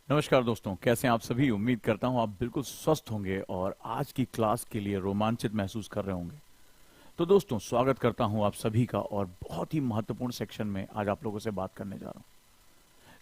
नमस्कार दोस्तों, कैसे हैं आप सभी। उम्मीद करता हूं आप बिल्कुल स्वस्थ होंगे और आज की क्लास के लिए रोमांचित महसूस कर रहे होंगे। तो दोस्तों, स्वागत करता हूं आप सभी का और बहुत ही महत्वपूर्ण सेक्शन में आज आप लोगों से बात करने जा रहा हूं।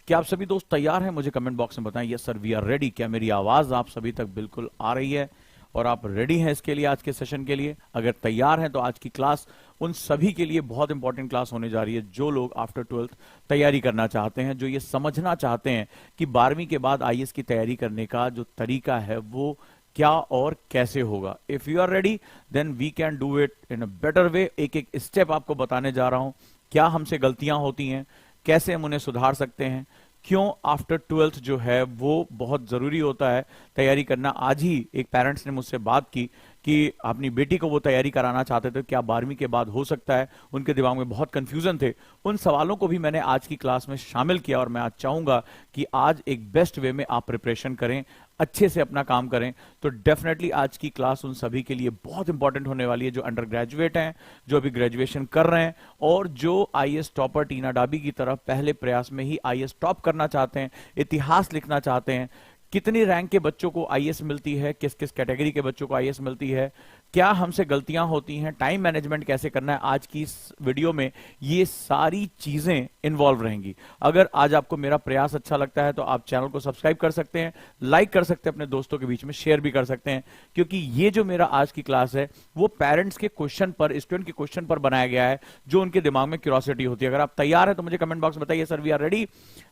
क्या आप सभी दोस्त तैयार हैं? मुझे कमेंट बॉक्स में बताएं, yes sir we are ready. क्या मेरी आवाज आप सभी तक बिल्कुल आ रही है और आप रेडी हैं इसके लिए, आज के सेशन के लिए? अगर तैयार हैं तो आज की क्लास उन सभी के लिए बहुत इंपॉर्टेंट क्लास होने जा रही है जो लोग आफ्टर 12th तैयारी करना चाहते हैं, जो ये समझना चाहते हैं कि 12वीं के बाद आईएएस की तैयारी करने का जो तरीका है वो क्या और कैसे होगा। If you are ready then we can do it in a better way. एक एक स्टेप आपको बताने जा रहा हूं, क्या हमसे गलतियां होती हैं, कैसे हम उन्हें सुधार सकते हैं, क्यों आफ्टर 12th जो है वो बहुत जरूरी होता है तैयारी करना। आज ही एक पेरेंट्स ने मुझसे बात की कि अपनी बेटी को वो तैयारी कराना चाहते थे, क्या 12वीं के बाद हो सकता है, उनके दिमाग में बहुत कंफ्यूजन थे। उन सवालों को भी मैंने आज की क्लास में शामिल किया और मैं आज चाहूंगा कि आज एक बेस्ट वे में आप प्रिपरेशन करें, अच्छे से अपना काम करें। तो डेफिनेटली आज की क्लास उन सभी के लिए बहुत इंपॉर्टेंट होने वाली है जो अंडर ग्रेजुएट हैं, जो अभी ग्रेजुएशन कर रहे हैं और जो आईएएस टॉपर टीना डाबी की तरफ पहले प्रयास में ही आईएएस टॉप करना चाहते हैं, इतिहास लिखना चाहते हैं। कितनी रैंक के बच्चों को आईएएस मिलती है, किस किस कैटेगरी के बच्चों को आईएएस मिलती है, क्या हमसे गलतियां होती हैं, टाइम मैनेजमेंट कैसे करना है, आज की इस वीडियो में ये सारी चीजें इन्वॉल्व रहेंगी। अगर आज आपको मेरा प्रयास अच्छा लगता है तो आप चैनल को सब्सक्राइब कर सकते हैं, लाइक कर सकते हैं, अपने दोस्तों के बीच में शेयर भी कर सकते हैं, क्योंकि ये जो मेरा आज की क्लास है वो पेरेंट्स के क्वेश्चन पर, स्टूडेंट के क्वेश्चन पर बनाया गया है जो उनके दिमाग में क्यूरियोसिटी होती है। अगर आप तैयार हैं तो मुझे कमेंट बॉक्स में बताइए, सर वी आर रेडी।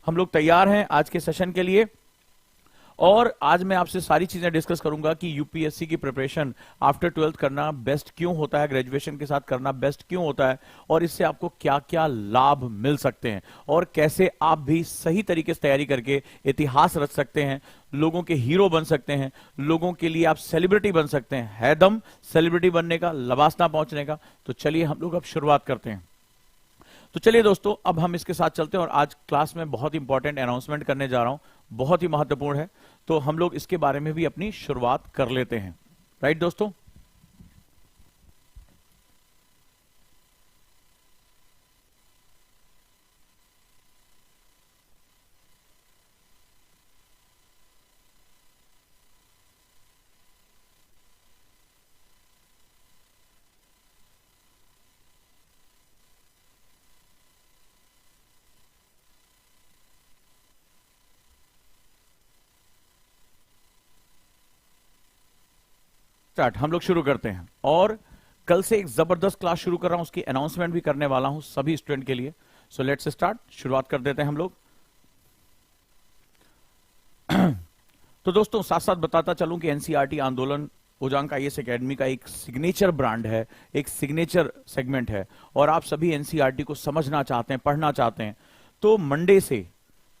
हम लोग तैयार हैं आज के सेशन के लिए और आज मैं आपसे सारी चीजें डिस्कस करूंगा कि यूपीएससी की प्रिपरेशन आफ्टर 12th करना बेस्ट क्यों होता है, ग्रेजुएशन के साथ करना बेस्ट क्यों होता है और इससे आपको क्या क्या लाभ मिल सकते हैं और कैसे आप भी सही तरीके से तैयारी करके इतिहास रच सकते हैं, लोगों के हीरो बन सकते हैं, लोगों के लिए आप सेलिब्रिटी बन सकते हैं। है दम सेलिब्रिटी बनने का, लबासना पहुंचने का। तो चलिए हम लोग अब शुरुआत करते हैं। तो चलिए दोस्तों, अब हम इसके साथ चलते हैं और आज क्लास में बहुत इंपॉर्टेंट अनाउंसमेंट करने जा रहा हूं, बहुत ही महत्वपूर्ण है। तो हम लोग इसके बारे में भी अपनी शुरुआत कर लेते हैं। राइट दोस्तों, स्टार्ट हम लोग शुरू करते हैं और कल से एक जबरदस्त क्लास शुरू कर रहा हूं, उसकी अनाउंसमेंट भी करने वाला हूं सभी स्टूडेंट के लिए। सो लेट्स स्टार्ट, शुरुआत कर देते हैं हम लोग। तो दोस्तों, साथ साथ बताता चलूं कि एनसीईआरटी आंदोलन उजांक आईएएस एकेडमी का एक सिग्नेचर ब्रांड है, एक सिग्नेचर सेगमेंट है और आप सभी एनसीईआरटी को समझना चाहते हैं, पढ़ना चाहते हैं, तो मंडे से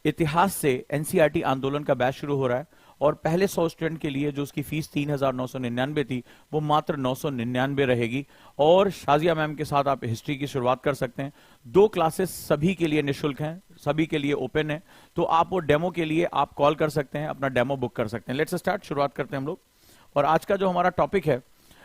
इतिहास से एनसीईआरटी आंदोलन का बैच शुरू हो रहा है और पहले 100 स्टूडेंट के लिए जो उसकी फीस 3,999 थी वो मात्र 999 रहेगी और शाजिया मैम के साथ आप हिस्ट्री की शुरुआत कर सकते हैं। 2 क्लासेस सभी के लिए निःशुल्क हैं, सभी के लिए ओपन है, तो आप वो डेमो के लिए आप कॉल कर सकते हैं, अपना डेमो बुक कर सकते हैं। लेट्स स्टार्ट, शुरुआत करते हैं हम लोग। और आज का जो हमारा टॉपिक है,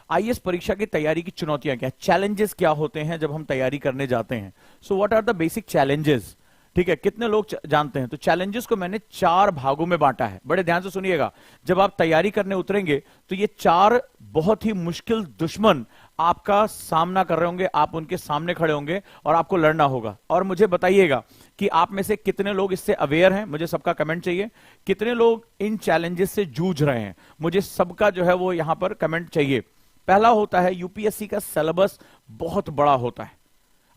आईएएस परीक्षा की तैयारी की चुनौतियां क्या, चैलेंजेस क्या होते हैं जब हम तैयारी करने जाते हैं। So what are the basic challenges, ठीक है, कितने लोग जानते हैं? तो चैलेंजेस को मैंने 4 भागों में बांटा है, बड़े ध्यान से सुनिएगा। जब आप तैयारी करने उतरेंगे तो ये 4 बहुत ही मुश्किल दुश्मन आपका सामना कर रहे होंगे, आप उनके सामने खड़े होंगे और आपको लड़ना होगा। और मुझे बताइएगा कि आप में से कितने लोग इससे अवेयर हैं, मुझे सबका कमेंट चाहिए। कितने लोग इन चैलेंजेस से जूझ रहे हैं, मुझे सबका जो है वो यहां पर कमेंट चाहिए। पहला होता है, यूपीएससी का सिलेबस बहुत बड़ा होता है।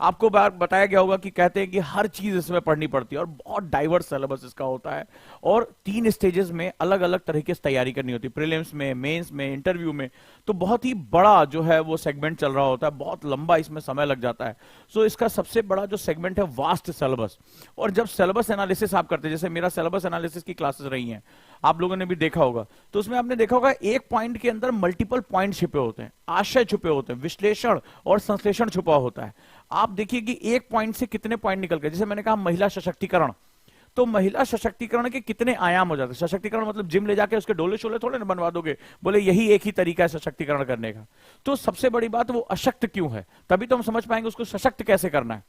आपको बताया गया होगा कि कहते हैं कि हर चीज इसमें पढ़नी पड़ती है और बहुत डाइवर्स सिलेबस इसका होता है और 3 स्टेजेस में अलग अलग तरीके से तैयारी करनी होती है, प्रीलिम्स में, मेंस में, इंटरव्यू में। तो बहुत ही बड़ा जो है वो सेगमेंट चल रहा होता है, बहुत लंबा इसमें समय लग जाता है। सो इसका सबसे बड़ा जो सेगमेंट है, वास्ट सिलेबस। और जब सिलेबस एनालिसिस आप करते हैं, जैसे मेरा सिलेबस एनालिसिस की क्लासेस रही हैं, आप लोगों ने भी देखा होगा, तो उसमें आपने देखा होगा एक पॉइंट के अंदर मल्टीपल पॉइंट छिपे होते हैं, आशय छुपे होते हैं, विश्लेषण और संश्लेषण छुपा होता है। आप देखिए कि एक पॉइंट से कितने पॉइंट निकल गए। जैसे मैंने कहा महिला सशक्तिकरण, तो महिला सशक्तिकरण के कितने आयाम हो जाते हैं। सशक्तिकरण मतलब जिम ले जाके उसके डोले शोले थोड़े ना बनवा दोगे, बोले यही एक ही तरीका है सशक्तिकरण करने का। तो सबसे बड़ी बात वो अशक्त क्यों है, तभी तो हम समझ पाएंगे उसको सशक्त कैसे करना है।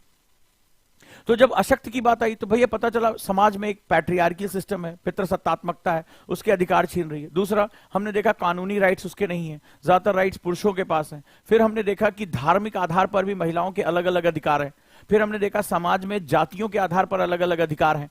तो जब अशक्त की बात आई तो भैया पता चला समाज में एक पैट्रियार्कियल सिस्टम है, पितृसत्तात्मकता है, उसके अधिकार छीन रही है। दूसरा, हमने देखा कानूनी राइट्स उसके नहीं है, ज्यादातर राइट्स पुरुषों के पास हैं। फिर हमने देखा कि धार्मिक आधार पर भी महिलाओं के अलग अलग अधिकार हैं। फिर हमने देखा समाज में जातियों के आधार पर अलग अलग अधिकार हैं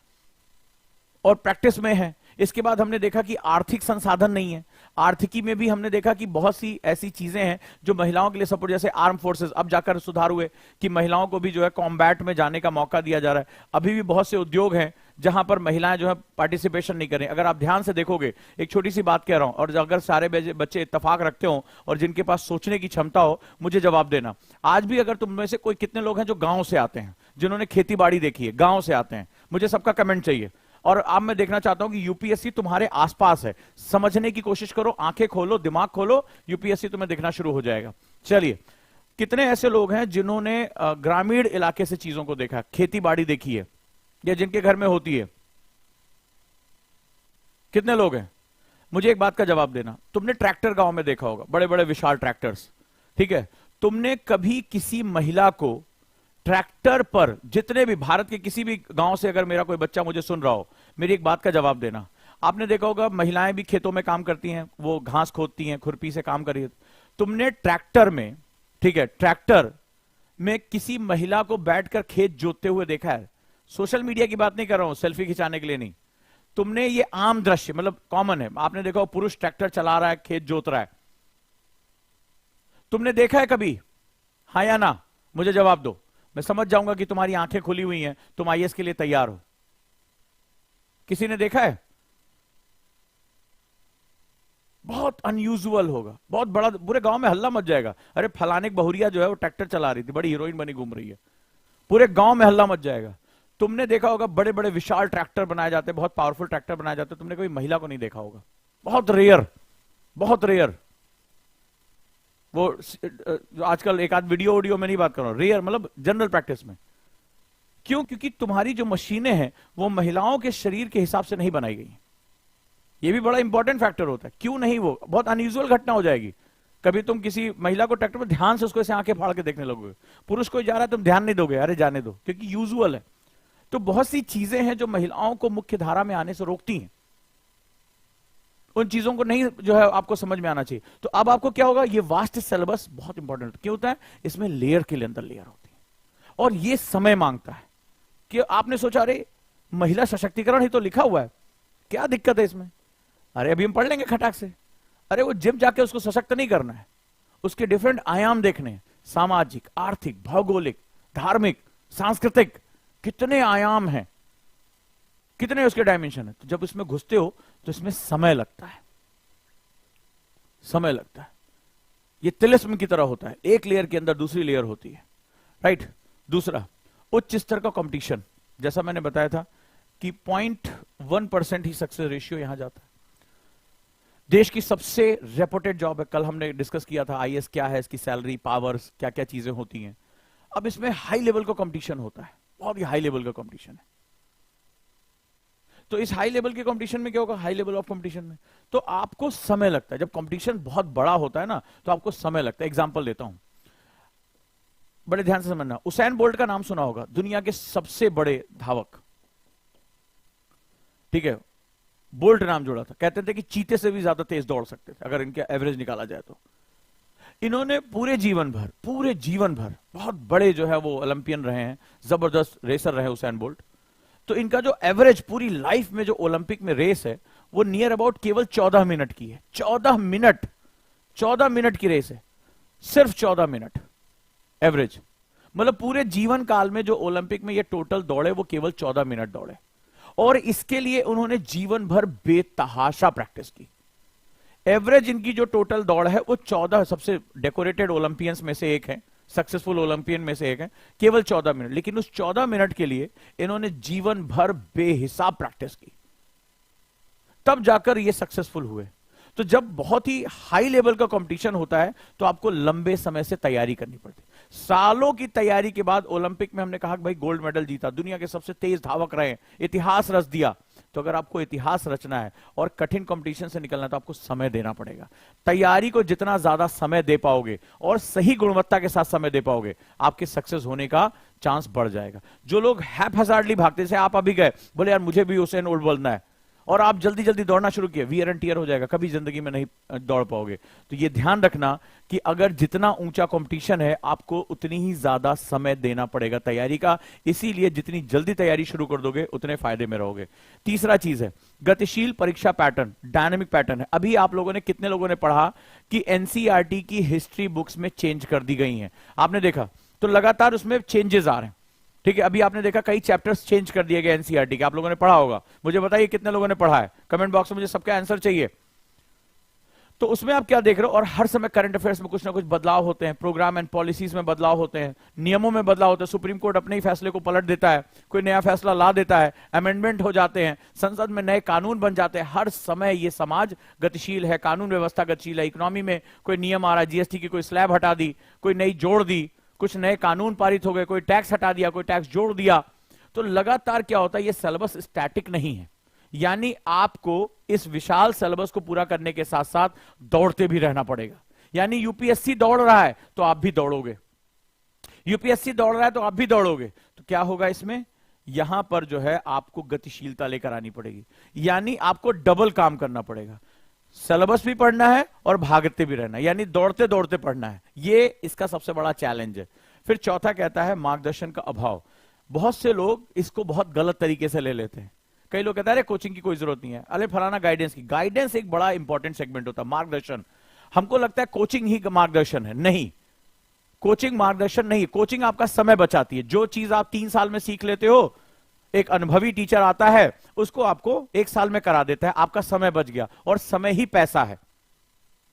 और प्रैक्टिस में है। इसके बाद हमने देखा कि आर्थिक संसाधन नहीं है, आर्थिकी में भी हमने देखा कि बहुत सी ऐसी चीजें हैं जो महिलाओं के लिए सपोर्ट, जैसे आर्म फोर्सेस अब जाकर सुधार हुए कि महिलाओं को भी जो है कॉम्बैट में जाने का मौका दिया जा रहा है। अभी भी बहुत से उद्योग हैं जहां पर महिलाएं जो है पार्टिसिपेशन नहीं करें। अगर आप ध्यान से देखोगे, एक छोटी सी बात कह रहा हूं, और अगर सारे बच्चे इत्तेफाक रखते हो और जिनके पास सोचने की क्षमता हो, मुझे जवाब देना। आज भी अगर तुम में से कोई, कितने लोग हैं जो गांव से आते हैं, जिन्होंने खेती बाड़ी देखी है, गांव से आते हैं, मुझे सबका कमेंट चाहिए। और अब मैं देखना चाहता हूं कि यूपीएससी तुम्हारे आसपास है, समझने की कोशिश करो, आंखें खोलो, दिमाग खोलो, यूपीएससी तुम्हें दिखना शुरू हो जाएगा। चलिए, कितने ऐसे लोग हैं जिन्होंने ग्रामीण इलाके से चीजों को देखा, खेती बाड़ी देखी है, या जिनके घर में होती है? कितने लोग हैं? मुझे एक बात का जवाब देना। तुमने ट्रैक्टर गांव में देखा होगा, बड़े बड़े विशाल ट्रैक्टर्स, ठीक है? तुमने कभी किसी महिला को ट्रैक्टर पर, जितने भी भारत के किसी भी गांव से अगर मेरा कोई बच्चा मुझे सुन रहा हो, मेरी एक बात का जवाब देना। आपने देखा होगा महिलाएं भी खेतों में काम करती हैं, वो घास खोदती हैं, खुरपी से काम कर रही है। तुमने ट्रैक्टर में, ठीक है, ट्रैक्टर में किसी महिला को बैठकर खेत जोतते हुए देखा है? सोशल मीडिया की बात नहीं कर रहा हूं, सेल्फी खिंचाने के लिए नहीं। तुमने ये आम दृश्य, मतलब कॉमन है, आपने देखा हो पुरुष ट्रैक्टर चला रहा है, खेत जोत रहा है, तुमने देखा है कभी? हाँ या ना? मुझे जवाब दो, मैं समझ जाऊंगा कि तुम्हारी आंखें खुली हुई हैं, तुम आईएएस के लिए तैयार हो। किसी ने देखा है? बहुत अनयूजुअल होगा, बहुत बड़ा, पूरे गांव में हल्ला मच जाएगा, अरे फलाने बहुरिया जो है वो ट्रैक्टर चला रही थी, बड़ी हीरोइन बनी घूम रही है, पूरे गांव में हल्ला मच जाएगा। तुमने देखा होगा बड़े बड़े विशाल ट्रैक्टर बनाए जाते हैं, बहुत पावरफुल ट्रैक्टर बनाए जाते हैं, तुमने कोई महिला को नहीं देखा होगा, बहुत रेयर, बहुत रेयर। वो आजकल एक आध वीडियो में नहीं बात कर रहा हूं, रेयर मतलब जनरल प्रैक्टिस में। क्यों? क्योंकि तुम्हारी जो मशीनें हैं वो महिलाओं के शरीर के हिसाब से नहीं बनाई गई। ये भी बड़ा इंपॉर्टेंट फैक्टर होता है। क्यों नहीं? वो बहुत अनयूजुअल घटना हो जाएगी। कभी तुम किसी महिला को ट्रैक्टर पर ध्यान से उसको ऐसे आंखें फाड़ के देखने लगोगे, पुरुष कोई जा रहा है तुम ध्यान नहीं दोगे, अरे जाने दो, क्योंकि यूजुअल है। तो बहुत सी चीजें हैं जो महिलाओं को मुख्य धारा में आने से रोकती हैं, उन चीजों को नहीं जो है आपको समझ में आना चाहिए। तो अब आपको क्या होगा, ये वास्ट सिलेबस बहुत इंपॉर्टेंट क्यों होता है? इसमें लेयर के अंदर लेयर होती है और ये समय मांगता है। कि आपने सोचा अरे महिला सशक्तिकरण ही तो लिखा हुआ है, क्या दिक्कत है इसमें? अरे अभी हम पढ़ लेंगे खटाक से। अरे वो जिम जाके उसको सशक्त नहीं करना है, उसके डिफरेंट आयाम देखने हैं, सामाजिक, आर्थिक, भौगोलिक, धार्मिक, सांस्कृतिक, कितने आयाम हैं, कितने उसके डायमेंशन है। तो जब इसमें घुसते हो तो इसमें समय लगता है, समय लगता है। ये तिलिस्म की तरह होता है, एक लेयर के अंदर दूसरी लेयर होती है, राइट। दूसरा, उच्च स्तर का कंपटीशन, जैसा मैंने बताया था कि 0.1% ही सक्सेस रेशियो यहां जाता है। देश की सबसे रेपुटेड जॉब है, कल हमने डिस्कस किया था आईएएस क्या है, इसकी सैलरी, पावर्स, क्या क्या चीजें होती हैं। अब इसमें हाई लेवल का कंपटीशन होता है, बहुत ही हाई लेवल का कंपटीशन है। तो इस हाई लेवल के कंपटीशन में क्या होगा, हाई लेवल ऑफ कंपटीशन में तो आपको समय लगता है। जब कंपटीशन बहुत बड़ा होता है ना तो आपको समय लगता है। एग्जांपल देता हूं, बड़े ध्यान से समझना। उसैन बोल्ट का नाम सुना होगा, दुनिया के सबसे बड़े धावक, ठीक है। बोल्ट नाम जोड़ा था, कहते थे कि चीते से भी ज्यादा तेज दौड़ सकते थे अगर इनका एवरेज निकाला जाए तो। इन्होंने पूरे जीवन भर बहुत बड़े जो है वो ओलंपियन रहे हैं, जबरदस्त रेसर रहे उसैन बोल्ट। तो इनका जो एवरेज पूरी लाइफ में जो ओलंपिक में रेस है वो नियर अबाउट केवल 14 मिनट की है। 14 मिनट की रेस है, सिर्फ 14 मिनट एवरेज। मतलब पूरे जीवन काल में जो ओलंपिक में ये टोटल दौड़े वो केवल 14 मिनट दौड़े, और इसके लिए उन्होंने जीवन भर बेतहाशा प्रैक्टिस की। एवरेज इनकी जो टोटल दौड़ है वो 14, सबसे डेकोरेटेड ओलंपियंस में से एक है, सक्सेसफुल ओलंपियन में से एक है, केवल 14 मिनट। लेकिन उस 14 मिनट के लिए इन्होंने जीवन भर बेहिसाब प्रैक्टिस की, तब जाकर ये सक्सेसफुल हुए। तो जब बहुत ही हाई लेवल का कंपटीशन होता है तो आपको लंबे समय से तैयारी करनी पड़ती है। सालों की तैयारी के बाद ओलंपिक में हमने कहा कि भाई गोल्ड मेडल जीता, दुनिया के सबसे तेज धावक रहे, इतिहास रच दिया, तो अगर आपको इतिहास रचना है और कठिन कंपटीशन से निकलना है तो आपको समय देना पड़ेगा। तैयारी को जितना ज्यादा समय दे पाओगे और सही गुणवत्ता के साथ समय दे पाओगे, आपके सक्सेस होने का चांस बढ़ जाएगा। जो लोग हैपहजार्डली भागते, जैसे आप अभी गए, बोले यार मुझे भी हुसैन बोल्ट बनना है, और आप जल्दी जल्दी दौड़ना शुरू किए, वियर एंड टियर हो जाएगा, कभी जिंदगी में नहीं दौड़ पाओगे। तो ये ध्यान रखना कि अगर जितना ऊंचा कंपटीशन है, आपको उतनी ही ज्यादा समय देना पड़ेगा तैयारी का। इसीलिए जितनी जल्दी तैयारी शुरू कर दोगे उतने फायदे में रहोगे। तीसरा चीज है गतिशील परीक्षा पैटर्न, डायनेमिक पैटर्न है। अभी आप लोगों ने, कितने लोगों ने पढ़ा कि एनसीईआरटी की हिस्ट्री बुक्स में चेंज कर दी गई है? आपने देखा, तो लगातार उसमें चेंजेस आ रहे हैं। ठीक है, अभी आपने देखा कई चैप्टर्स चेंज कर दिए गए एनसीईआरटी के, आप लोगों ने पढ़ा होगा। मुझे बताइए कितने लोगों ने पढ़ा है, कमेंट बॉक्स में मुझे सबका आंसर चाहिए। तो उसमें आप क्या देख रहे हो, और हर समय करंट अफेयर्स में कुछ ना कुछ बदलाव होते हैं, प्रोग्राम एंड पॉलिसीज में बदलाव होते हैं, नियमों में बदलाव होते हैं। सुप्रीम कोर्ट अपने ही फैसले को पलट देता है, कोई नया फैसला ला देता है, अमेंडमेंट हो जाते हैं, संसद में नए कानून बन जाते हैं। हर समय ये समाज गतिशील है, कानून व्यवस्था गतिशील है। इकोनॉमी में कोई नियम आ रहा है, जीएसटी की कोई स्लैब हटा दी, कोई नई जोड़ दी, कुछ नए कानून पारित हो गए, कोई टैक्स हटा दिया, कोई टैक्स जोड़ दिया। तो लगातार क्या होता है, ये सिलेबस स्टैटिक नहीं है, यानी आपको इस विशाल सिलेबस को पूरा करने के साथ साथ दौड़ते भी रहना पड़ेगा। यानी यूपीएससी दौड़ रहा है तो आप भी दौड़ोगे, यूपीएससी दौड़ रहा है तो आप भी दौड़ोगे। तो क्या होगा इसमें, यहां पर जो है आपको गतिशीलता लेकर आनी पड़ेगी, यानी आपको डबल काम करना पड़ेगा। सिलेबस भी पढ़ना है और भागते भी रहना है, यानी दौड़ते दौड़ते पढ़ना है। ये इसका सबसे बड़ा चैलेंज है। फिर चौथा कहता है मार्गदर्शन का अभाव। बहुत से लोग इसको बहुत गलत तरीके से ले लेते हैं। कई लोग कहते हैं अरे कोचिंग की कोई जरूरत नहीं है, अरे फलाना गाइडेंस की। गाइडेंस एक बड़ा इंपॉर्टेंट सेगमेंट होता है, मार्गदर्शन। हमको लगता है कोचिंग ही मार्गदर्शन है, नहीं, कोचिंग मार्गदर्शन नहीं। कोचिंग आपका समय बचाती है। जो चीज आप 3 साल में सीख लेते हो, एक अनुभवी टीचर आता है उसको आपको 1 साल में करा देता है, आपका समय बच गया। और समय ही पैसा है।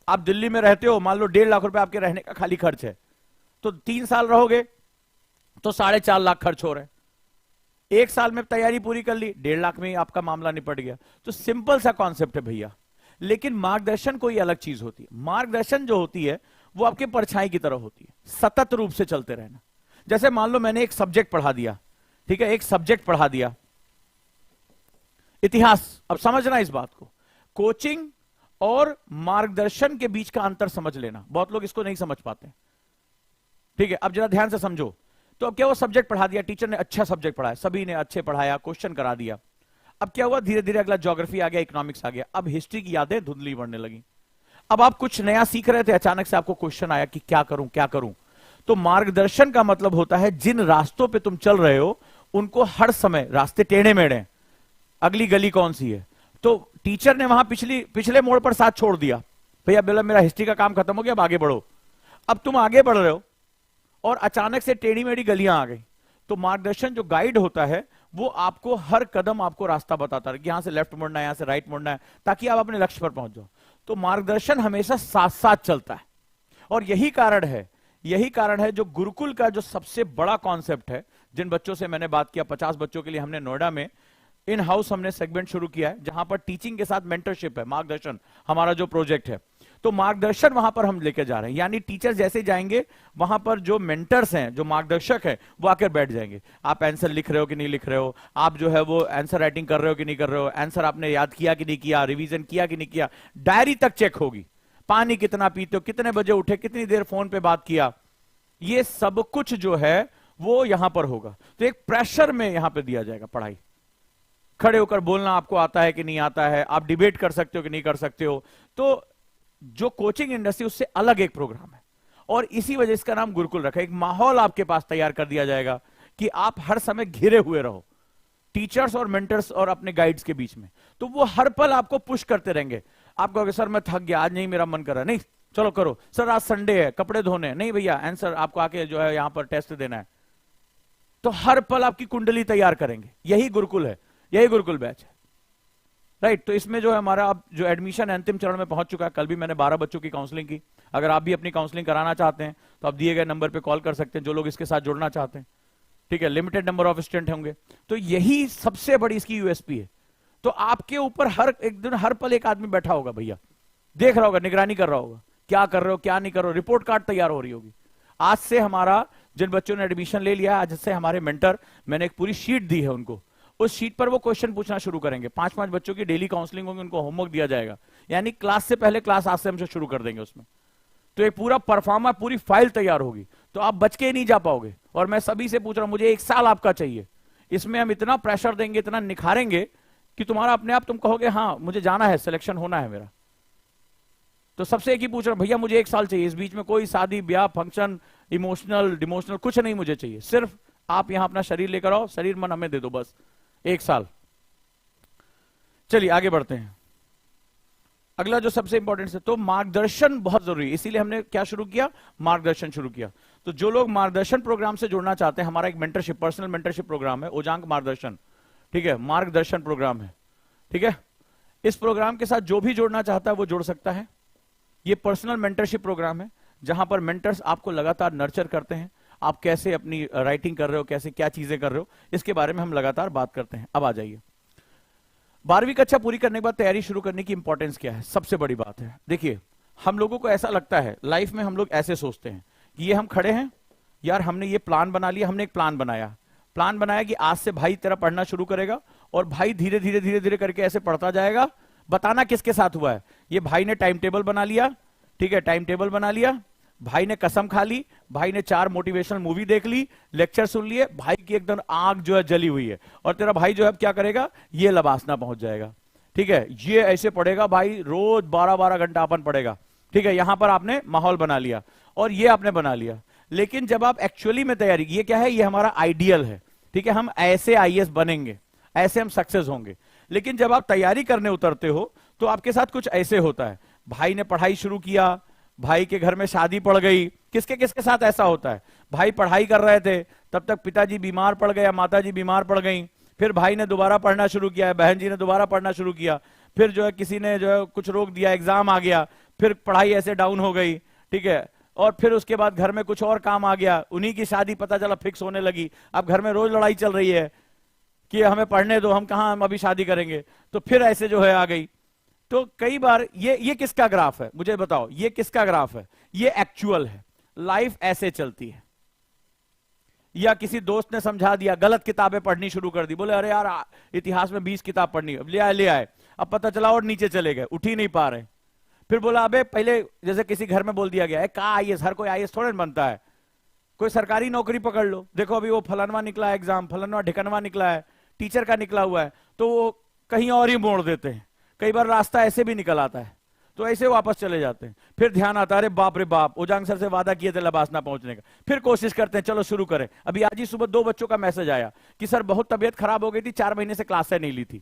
आप दिल्ली में रहते हो, मान लो 1.5 लाख रुपए आपके रहने का खाली खर्च है, तो 3 साल रहोगे तो 4.5 लाख खर्च हो रहे हैं। 1 साल में तैयारी पूरी कर ली, 1.5 लाख में ही आपका मामला निपट गया। तो सिंपल सा कॉन्सेप्ट है भैया। लेकिन मार्गदर्शन कोई अलग चीज होती है। मार्गदर्शन जो होती है वो आपके परछाई की तरह होती है, सतत रूप से चलते रहना। जैसे मान लो मैंने एक सब्जेक्ट पढ़ा दिया, ठीक है, एक सब्जेक्ट पढ़ा दिया इतिहास। अब समझना इस बात को, कोचिंग और मार्गदर्शन के बीच का अंतर समझ लेना। बहुत लोग इसको नहीं समझ पाते। ठीक है, अब जरा ध्यान से समझो। तो अब क्या, वो सब्जेक्ट पढ़ा दिया, टीचर ने अच्छा सब्जेक्ट पढ़ाया, सभी ने अच्छे पढ़ाया, क्वेश्चन करा दिया। अब क्या हुआ, धीरे धीरे अगला ज्योग्राफी आ गया, इकोनॉमिक्स आ गया। अब हिस्ट्री की यादें धुंधली पड़ने लगी। अब आप कुछ नया सीख रहे थे, अचानक से आपको क्वेश्चन आया कि क्या करूं क्या करूं। तो मार्गदर्शन का मतलब होता है जिन रास्तों पे तुम चल रहे हो उनको हर समय, रास्ते टेढ़े मेढ़े, अगली गली कौन सी है। तो टीचर ने वहां पिछले मोड़ पर साथ छोड़ दिया, भैया बोला मेरा हिस्ट्री का काम खत्म हो गया, अब आगे बढ़ो। अब तुम आगे बढ़ रहे हो और अचानक से टेढ़ी मेढ़ी गलियां आ गई। तो मार्गदर्शन जो गाइड होता है वो आपको हर कदम आपको रास्ता बताता है कि यहां से लेफ्ट मुड़ना है, यहां से राइट मुड़ना है, ताकि आप अपने लक्ष्य पर पहुंच जाओ। तो मार्गदर्शन हमेशा साथ साथ चलता है। और यही कारण है जो गुरुकुल का जो सबसे बड़ा कॉन्सेप्ट है। जिन बच्चों से मैंने बात किया, 50 बच्चों के लिए हमने नोएडा में इन हाउस हमने सेगमेंट शुरू किया है, जहां पर टीचिंग के साथ मेंटरशिप है, मार्गदर्शन हमारा जो प्रोजेक्ट है। तो मार्गदर्शन वहां पर हम लेके जा रहे हैं, यानी टीचर जैसे जाएंगे वहां पर जो मेंटर्स हैं, जो मार्गदर्शक हैं, वो आकर बैठ जाएंगे। आप आंसर लिख रहे हो कि नहीं लिख रहे हो, आप जो है वो आंसर राइटिंग कर रहे हो कि नहीं कर रहे हो, आंसर आपने याद किया कि नहीं किया, रिवीजन किया कि नहीं किया, डायरी तक चेक होगी। पानी कितना पीते हो, कितने बजे उठे, कितनी देर फोन पे बात किया, ये सब कुछ जो है वो यहां पर होगा। तो एक प्रेशर में यहां पे दिया जाएगा पढ़ाई। खड़े होकर बोलना आपको आता है कि नहीं आता है, आप डिबेट कर सकते हो कि नहीं कर सकते हो। तो जो कोचिंग इंडस्ट्री उससे अलग एक प्रोग्राम है, और इसी वजह इसका नाम गुरुकुल रखा है। एक माहौल आपके पास तैयार कर दिया जाएगा कि आप हर समय घिरे हुए रहो टीचर्स और मेंटर्स और अपने गाइड्स के बीच में। तो वो हर पल आपको पुश करते रहेंगे। आप कहोगे सर मैं थक गया, आज नहीं मेरा मन कर रहा, नहीं चलो करो। सर आज संडे है, कपड़े धोने, नहीं भैया आंसर आपको आके जो है यहां पर टेस्ट देना है। तो हर पल आपकी कुंडली तैयार करेंगे। यही गुरुकुल है, यही गुरुकुल बैच है, राइट। तो इसमें जो है हमारा अब जो एडमिशन अंतिम चरण में पहुंच चुका है। कल भी मैंने 12 बच्चों की काउंसलिंग की। अगर आप भी अपनी काउंसलिंग कराना चाहते हैं तो आप दिए गए नंबर पे कॉल कर सकते हैं, जो लोग इसके साथ जुड़ना चाहते हैं। ठीक है, लिमिटेड नंबर ऑफ स्टूडेंट होंगे। तो यही सबसे बड़ी इसकी यूएसपी है। तो आपके ऊपर हर एक दिन हर पल एक आदमी बैठा होगा भैया, देख रहा होगा, निगरानी कर रहा होगा, क्या कर रहे हो क्या नहीं कर रहे हो, रिपोर्ट कार्ड तैयार हो रही होगी। आज से हमारा जिन बच्चों ने एडमिशन ले लिया, आज से हमारे मेंटर, मैंने एक पूरी शीट दी है उनको, उस शीट पर वो क्वेश्चन पूछना शुरू करेंगे। 5-5 बच्चों की डेली काउंसलिंग होगी, उनको होमवर्क दिया जाएगा, यानी क्लास से पहले क्लास आज से हम शुरू कर देंगे उसमें। तो एक पूरा परफॉर्मा, पूरी फाइल तैयार होगी, तो आप बच के नहीं जा पाओगे। और मैं सभी से पूछ रहा हूं, मुझे 1 साल आपका चाहिए, इसमें हम इतना प्रेशर देंगे, इतना निखारेंगे कि तुम्हारा अपने आप तुम कहोगे हाँ मुझे जाना है, सिलेक्शन होना है मेरा। तो सबसे एक ही पूछ रहा हूं, भैया मुझे 1 साल चाहिए, इस बीच में कोई शादी ब्याह फंक्शन इमोशनल डिमोशनल कुछ नहीं मुझे चाहिए, सिर्फ आप यहां अपना शरीर लेकर आओ, शरीर मन हमें दे दो, बस 1 साल। चलिए आगे बढ़ते हैं। अगला जो सबसे इंपॉर्टेंट है, तो मार्गदर्शन बहुत जरूरी है, इसीलिए हमने क्या शुरू किया, मार्गदर्शन शुरू किया। तो जो लोग मार्गदर्शन प्रोग्राम से जुड़ना चाहते हैं, हमारा एक मेंटरशिप, पर्सनल मेंटरशिप प्रोग्राम है, ओजांग मार्गदर्शन, ठीक है, मार्गदर्शन प्रोग्राम है, ठीक है। इस प्रोग्राम के साथ जो भी जुड़ना चाहता है वो जुड़ सकता है। ये पर्सनल मेंटरशिप प्रोग्राम है, जहां पर मेंटर्स आपको लगातार नर्चर करते हैं, आप कैसे अपनी राइटिंग कर रहे हो, कैसे क्या चीजें कर रहे हो, इसके बारे में हम लगातार बात करते हैं। अब आ जाइए, 12वीं कक्षा पूरी करने के बाद तैयारी शुरू करने की इंपॉर्टेंस क्या है, सबसे बड़ी बात है। देखिए, हम लोगों को ऐसा लगता है लाइफ में, हम लोग ऐसे सोचते हैं कि ये हम खड़े हैं यार, हमने ये प्लान बना लिया, हमने एक प्लान बनाया कि आज से भाई तेरा पढ़ना शुरू करेगा, और भाई धीरे धीरे धीरे धीरे करके ऐसे पढ़ता जाएगा। बताना किसके साथ हुआ है, ये भाई ने टाइम टेबल बना लिया, ठीक है, टाइम टेबल बना लिया, भाई ने कसम खा ली, भाई ने 4 मोटिवेशनल मूवी देख ली, लेक्चर सुन लिए, भाई की एकदम आंख जो है जली हुई है, और तेरा भाई जो है क्या करेगा, ये लबासना पहुंच जाएगा, ठीक है, ये ऐसे पढ़ेगा भाई, रोज 12-12 घंटा अपन पढ़ेगा, ठीक है। यहां पर आपने माहौल बना लिया और ये आपने बना लिया, लेकिन जब आप एक्चुअली में तैयारी, ये क्या है, ये हमारा आइडियल है, ठीक है, हम ऐसे आईएएस बनेंगे, ऐसे हम सक्सेस होंगे। लेकिन जब आप तैयारी करने उतरते हो तो आपके साथ कुछ ऐसे होता है, भाई ने पढ़ाई शुरू किया, भाई के घर में शादी पड़ गई, किसके किसके साथ ऐसा होता है, भाई पढ़ाई कर रहे थे, तब तक पिताजी बीमार पड़ गए, माताजी बीमार पड़ गई, फिर भाई ने दोबारा पढ़ना शुरू किया, बहन जी ने दोबारा पढ़ना शुरू किया, फिर जो है किसी ने जो है कुछ रोक दिया, एग्जाम आ गया, फिर पढ़ाई ऐसे डाउन हो गई, ठीक है, और फिर उसके बाद घर में कुछ और काम आ गया, उन्हीं की शादी पता चला फिक्स होने लगी, अब घर में रोज लड़ाई चल रही है कि हमें पढ़ने दो, हम कहां, हम अभी शादी करेंगे, तो फिर ऐसे जो है आ गई। तो कई बार ये किसका ग्राफ है, मुझे बताओ, ये किसका ग्राफ है, ये एक्चुअल है, लाइफ ऐसे चलती है। या किसी दोस्त ने समझा दिया, गलत किताबें पढ़नी शुरू कर दी, बोले अरे यार इतिहास में 20 किताब पढ़नी है, ले आए, अब पता चला और नीचे चले गए, उठ ही नहीं पा रहे। फिर बोला अबे पहले, जैसे किसी घर में बोल दिया गया है, कहा आईएएस, हर कोई आईएएस थोड़े बनता है, कोई सरकारी नौकरी पकड़ लो, देखो अभी वो फलानवा निकला है एग्जाम, फलानवा ढिकनवा निकला है, टीचर का निकला हुआ है, तो वो कहीं और ही मोड़ देते हैं, कई बार रास्ता ऐसे भी निकल आता है, तो ऐसे वापस चले जाते हैं। फिर ध्यान आता है, अरे बाप रे बाप, ओजांग सर से वादा किए थे लबासना पहुंचने का, फिर कोशिश करते हैं चलो शुरू करें। अभी आज ही सुबह 2 बच्चों का मैसेज आया कि सर बहुत तबीयत खराब हो गई थी, 4 महीने से क्लासें नहीं ली थी।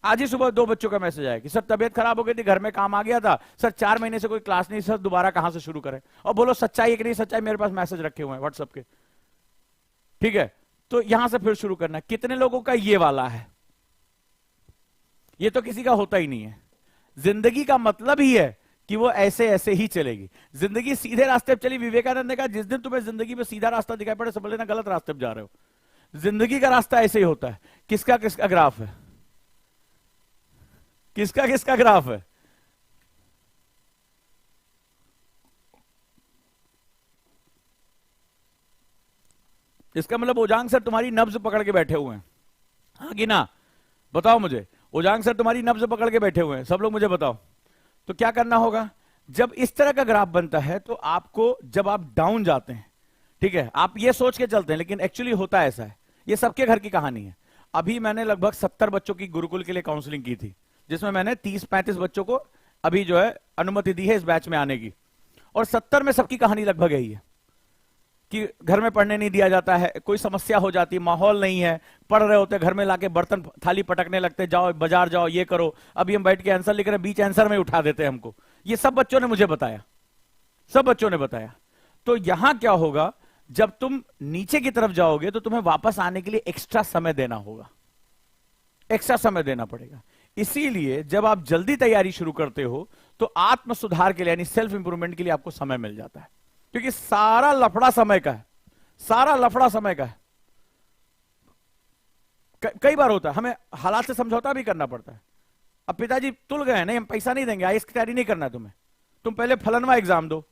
आज ही सुबह 2 बच्चों का मैसेज आया कि सर तबीयत खराब हो गई थी, घर में काम आ गया था, सर 4 महीने से कोई क्लास नहीं, सर दोबारा कहां से शुरू करें। और बोलो सच्चाई है कि नहीं सच्चाई, मेरे पास मैसेज रखे हुए हैं व्हाट्सएप के, ठीक है। तो यहां से फिर शुरू करना। कितने लोगों का ये वाला है, ये तो किसी का होता ही नहीं है। जिंदगी का मतलब ही है कि वो ऐसे ऐसे ही चलेगी, जिंदगी सीधे रास्ते पे चली। विवेकानंद ने कहा जिस दिन तुम्हें जिंदगी में सीधा रास्ता दिखाई पड़े, समझ लेना गलत रास्ते पे जा रहे हो। जिंदगी का रास्ता ऐसे ही होता है। किसका किसका ग्राफ है, किसका किसका ग्राफ है, इसका मतलब ओजांग सर तुम्हारी नब्ज पकड़ के बैठे हुए हैं, हाँ कि ना, बताओ मुझे। ओजांग सर तुम्हारी नब्ज पकड़ के बैठे हुए हैं, सब लोग मुझे बताओ। तो क्या करना होगा, जब इस तरह का ग्राफ बनता है तो आपको, जब आप डाउन जाते हैं, ठीक है, आप ये सोच के चलते हैं, लेकिन एक्चुअली होता ऐसा है, ये सबके घर की कहानी है। अभी मैंने लगभग 70 बच्चों की गुरुकुल के लिए काउंसलिंग की थी, जिसमें मैंने 30-35 बच्चों को अभी जो है अनुमति दी है इस बैच में आने की, और 70 में सबकी कहानी लगभग यही है कि घर में पढ़ने नहीं दिया जाता है, कोई समस्या हो जाती है, माहौल नहीं है, पढ़ रहे होते घर में लाके बर्तन थाली पटकने लगते, जाओ बाजार जाओ ये करो, अभी हम बैठ के आंसर लिख रहे हैं, बीच आंसर में उठा देते हैं हमको। ये सब बच्चों ने मुझे बताया, सब बच्चों ने बताया। तो यहां क्या होगा, जब तुम नीचे की तरफ जाओगे तो तुम्हें वापस आने के लिए एक्स्ट्रा समय देना होगा, एक्स्ट्रा समय देना पड़ेगा। इसीलिए जब आप जल्दी तैयारी शुरू करते हो तो आत्म सुधार के लिए, यानी सेल्फ इंप्रूवमेंट के लिए आपको समय मिल जाता है, क्योंकि सारा लफड़ा समय का है, सारा लफड़ा समय का है। कई बार होता है हमें हालात से समझौता भी करना पड़ता है। अब पिताजी तुल गए, नहीं हम पैसा नहीं देंगे, आईएएस की तैयारी नहीं करना है तुम्हें, तुम पहले फलनवा एग्जाम दो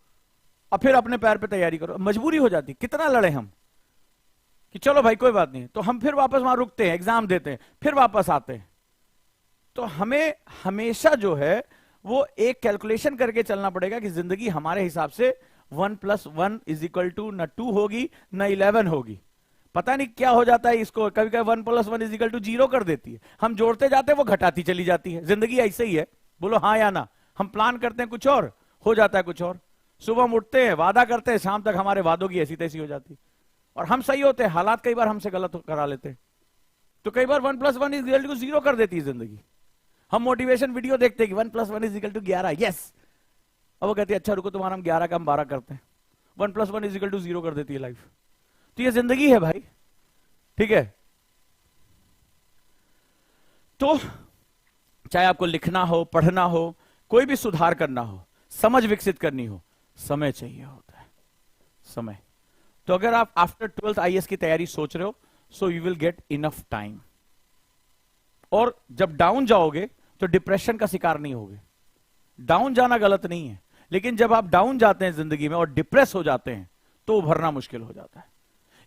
और फिर अपने पैर पे तैयारी करो, मजबूरी हो जाती। कितना लड़े हम, कि चलो भाई कोई बात नहीं, तो हम फिर वापस वहां रुकते हैं, एग्जाम देते हैं, फिर वापस आते हैं। तो हमें हमेशा जो है वो एक कैलकुलेशन करके चलना पड़ेगा कि जिंदगी हमारे हिसाब से 1+1 न 2 होगी न 11 होगी। पता नहीं क्या हो जाता है इसको, कभी कभी 1+1 0 कर देती है, हम जोड़ते जाते हैं वो घटाती चली जाती है। जिंदगी ऐसे ही है, बोलो हाँ या ना। हम प्लान करते हैं कुछ और, हो जाता है कुछ और। सुबह हम उठते हैं, वादा करते हैं, शाम तक हमारे वादों की ऐसी तैसी हो जाती, और हम सही होते हैं, हालात कई बार हमसे गलत करा लेते हैं। तो कई बार 1+1 0 कर देती है जिंदगी। हम मोटिवेशन वीडियो देखते हैं कि 1+1 = 11, यस। अब वो कहती है अच्छा रुको तुम्हारा हम 11 का हम 12 करते हैं। 1+1 0 कर देती है लाइफ। तो ये जिंदगी है भाई, ठीक है। तो चाहे आपको लिखना हो, पढ़ना हो, कोई भी सुधार करना हो, समझ विकसित करनी हो, समय चाहिए होता है, समय। तो अगर आप आफ्टर 12th IAS की तैयारी सोच रहे हो, so you will get enough time. और जब डाउन जाओगे तो डिप्रेशन का शिकार नहीं होगे। डाउन जाना गलत नहीं है, लेकिन जब आप डाउन जाते हैं जिंदगी में और डिप्रेस हो जाते हैं तो उभरना मुश्किल हो जाता है।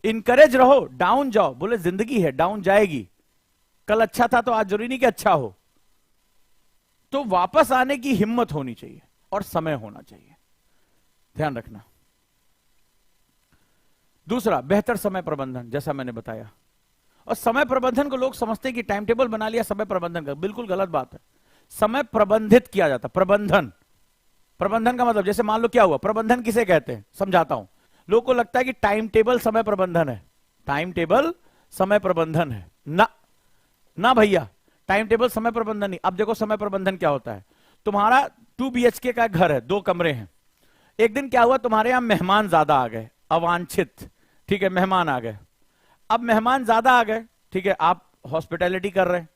इनकरेज रहो, डाउन जाओ, बोले जिंदगी है, डाउन जाएगी। कल अच्छा था तो आज जरूरी नहीं कि अच्छा हो। तो वापस आने की हिम्मत होनी चाहिए और समय होना चाहिए, ध्यान रखना। दूसरा, बेहतर समय प्रबंधन, जैसा मैंने बताया। और समय प्रबंधन को लोग समझते हैं कि टाइम टेबल बना लिया समय प्रबंधन का, बिल्कुल गलत बात है। समय प्रबंधित किया जाता, प्रबंधन। प्रबंधन का मतलब, जैसे मान लो क्या हुआ, प्रबंधन किसे कहते हैं समझाता हूं। लोगों को लगता है कि टाइम टेबल समय प्रबंधन है, टाइम टेबल समय प्रबंधन है ना, ना भैया, टाइम टेबल समय प्रबंधन नहीं। अब देखो समय प्रबंधन क्या होता है। तुम्हारा 2 BHK का घर है, 2 कमरे हैं। एक दिन क्या हुआ, तुम्हारे यहां मेहमान ज्यादा आ गए, अवांछित, ठीक है, मेहमान आ गए। अब मेहमान ज्यादा आ गए, ठीक है, आप हॉस्पिटैलिटी कर रहे हैं।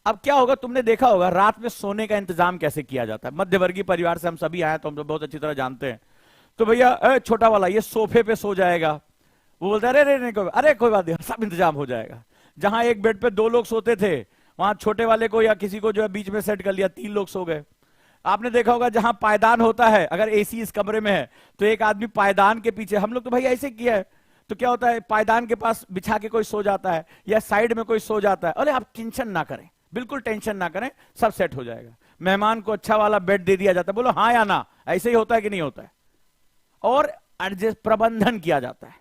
अब क्या होगा, तुमने देखा होगा रात में सोने का इंतजाम कैसे किया जाता है। मध्यवर्गीय परिवार से हम सभी आए तो हम तो बहुत अच्छी तरह जानते हैं। तो भैया छोटा वाला ये सोफे पे सो जाएगा, वो बोलता है अरे कोई बात नहीं, सब इंतजाम हो जाएगा। जहां एक बेड पे 2 लोग सोते थे, वहां छोटे वाले को या किसी को जो है बीच में सेट कर लिया, 3 लोग सो गए। आपने देखा होगा जहां पायदान होता है, अगर AC इस कमरे में है तो एक आदमी पायदान के पीछे, हम लोग तो भाई ऐसे किया है, तो क्या होता है, पायदान के पास बिछा के कोई सो जाता है या साइड में कोई सो जाता है। अरे आप टेंशन ना करें, बिल्कुल टेंशन ना करें, सब सेट हो जाएगा। मेहमान को अच्छा वाला बेड दे दिया जाता है, बोलो हाँ या ना, ऐसे ही होता है कि नहीं होता है। और एडजस्ट प्रबंधन किया जाता है।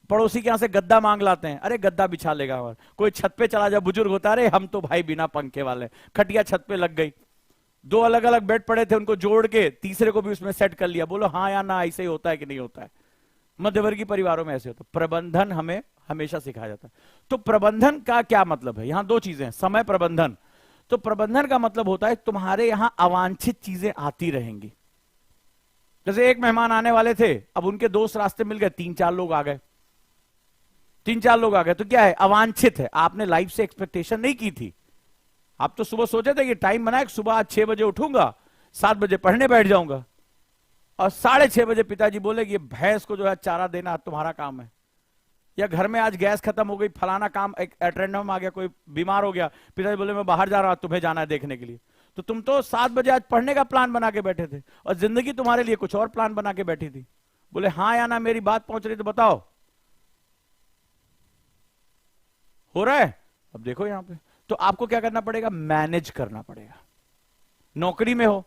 पड़ोसी के यहां से गद्दा मांग लाते हैं, अरे गद्दा बिछा लेगा। और कोई छत पे चला जाए, बुजुर्ग होता है, अरे हम तो भाई बिना पंखे वाले, खटिया छत पे लग गई। 2 अलग अलग बेड पड़े थे, उनको जोड़ के तीसरे को भी उसमें सेट कर लिया, बोलो हाँ या ना, ऐसे ही होता है कि नहीं होता है। मध्यवर्गीय परिवारों में ऐसे होता है। प्रबंधन हमें हमेशा सिखाया जाता है। तो प्रबंधन का क्या मतलब है, यहां 2 चीजें हैं, समय प्रबंधन। तो प्रबंधन का मतलब होता है तुम्हारे यहां अवांछित चीजें आती रहेंगी। जैसे एक मेहमान आने वाले थे, अब उनके दोस्त रास्ते मिल गए, 3-4 लोग आ गए, 3-4 लोग आ गए, तो क्या है, अवांछित है। आपने लाइफ से एक्सपेक्टेशन नहीं की थी। आप तो सुबह सोचे थे कि टाइम बनाए, सुबह आज 6 बजे उठूंगा, 7 बजे पढ़ने बैठ जाऊंगा, और 6:30 बजे पिताजी बोले कि ये भैंस को जो है चारा देना तुम्हारा काम है। या घर में आज गैस खत्म हो गई, फलाना काम, एक एटेंडम आ गया, कोई बीमार हो गया, पिताजी बोले मैं बाहर जा रहा हूं, तुम्हें जाना है देखने के लिए। तो तुम तो 7 बजे आज पढ़ने का प्लान बना के बैठे थे, और जिंदगी तुम्हारे लिए कुछ और प्लान बना के बैठी थी। बोले हाँ या ना, मेरी बात पहुंच रही तो बताओ, हो रहा है। अब देखो यहां पे, तो आपको क्या करना पड़ेगा, मैनेज करना पड़ेगा। नौकरी में हो,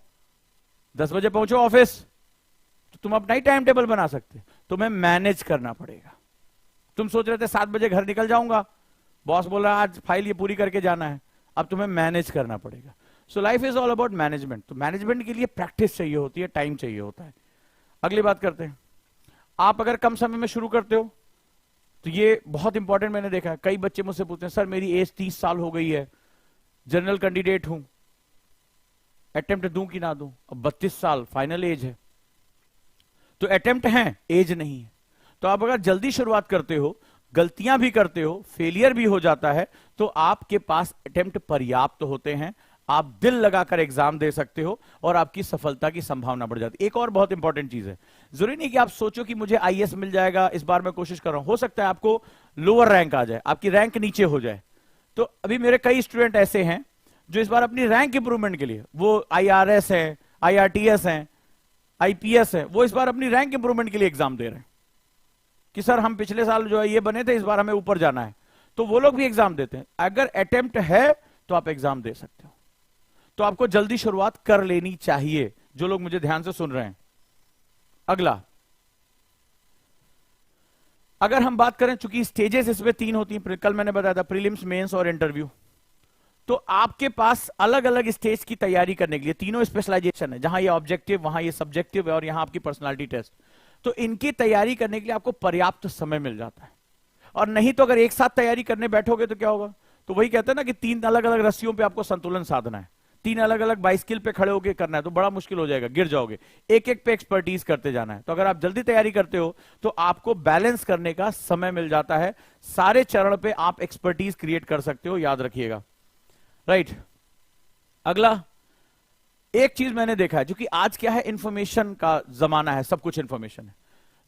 10 बजे पहुंचो ऑफिस, तो तुम अपना ही टाइम टेबल बना सकते, तुम्हें मैनेज करना पड़ेगा। तुम सोच रहे थे 7 बजे घर निकल जाऊंगा, बॉस बोल रहा है आज फाइल ये पूरी करके जाना है, अब तुम्हें मैनेज करना पड़ेगा। So life is all about management. तो मैनेजमेंट के लिए प्रैक्टिस चाहिए होती है, टाइम चाहिए होता है। अगली बात करते हैं, आप अगर कम समय में शुरू करते हो तो ये बहुत इंपॉर्टेंट, मैंने देखा है कई बच्चे मुझसे पूछते हैं सर मेरी एज 30 साल हो गई है, जनरल कैंडिडेट हूं, अटेम्प्ट दूं कि ना दूं। अब 32 साल फाइनल एज है, तो अटेम्प्ट है, एज नहीं है। तो आप अगर जल्दी शुरुआत करते हो, गलतियां भी करते हो, फेलियर भी हो जाता है, तो आपके पास अटेम्प्ट पर्याप्त होते हैं, आप दिल लगाकर एग्जाम दे सकते हो और आपकी सफलता की संभावना बढ़ जाती है। एक और बहुत इंपॉर्टेंट चीज है, जरूरी नहीं कि आप सोचो कि मुझे आईएएस मिल जाएगा, इस बार मैं कोशिश कर रहा हूं, हो सकता है आपको लोअर रैंक आ जाए, आपकी रैंक नीचे हो जाए। तो अभी मेरे कई स्टूडेंट ऐसे हैं जो इस बार अपनी रैंक इंप्रूवमेंट के लिए, वो IRS है, IRTS है, IPS है, वो इस बार अपनी रैंक इंप्रूवमेंट के लिए एग्जाम दे रहे हैं। कि सर हम पिछले साल जो है ये बने थे, इस बार हमें ऊपर जाना है, तो वो लोग भी एग्जाम देते हैं। अगर अटेम्प्ट है तो आप एग्जाम दे सकते हो। तो आपको जल्दी शुरुआत कर लेनी चाहिए, जो लोग मुझे ध्यान से सुन रहे हैं। अगला, अगर हम बात करें, चूंकि स्टेजेस इसमें 3 होती हैं, कल मैंने बताया था प्रीलिम्स, मेंस और इंटरव्यू, तो आपके पास अलग अलग स्टेज की तैयारी करने के लिए तीनों स्पेशलाइजेशन है, जहां ये ऑब्जेक्टिव, वहां ये सब्जेक्टिव है, और यहां आपकी पर्सनालिटी टेस्ट। तो इनकी तैयारी करने के लिए आपको पर्याप्त समय मिल जाता है। और नहीं तो अगर एक साथ तैयारी करने बैठोगे तो क्या होगा, तो वही कहते हैं ना कि 3 अलग अलग रस्सियों पे आपको संतुलन साधना है, 3 अलग अलग बाइस्किल पे खड़े होकर करना है, तो बड़ा मुश्किल हो जाएगा, गिर जाओगे। एक एक पे एक्सपर्टीज करते जाना है। तो अगर आप जल्दी तैयारी करते हो तो आपको बैलेंस करने का समय मिल जाता है, सारे चरण पे आप एक्सपर्टीज क्रिएट कर सकते हो, याद रखिएगा। राइट, अगला, एक चीज मैंने देखा है, जो कि आज क्या है, इंफॉर्मेशन का जमाना है, सब कुछ इंफॉर्मेशन है।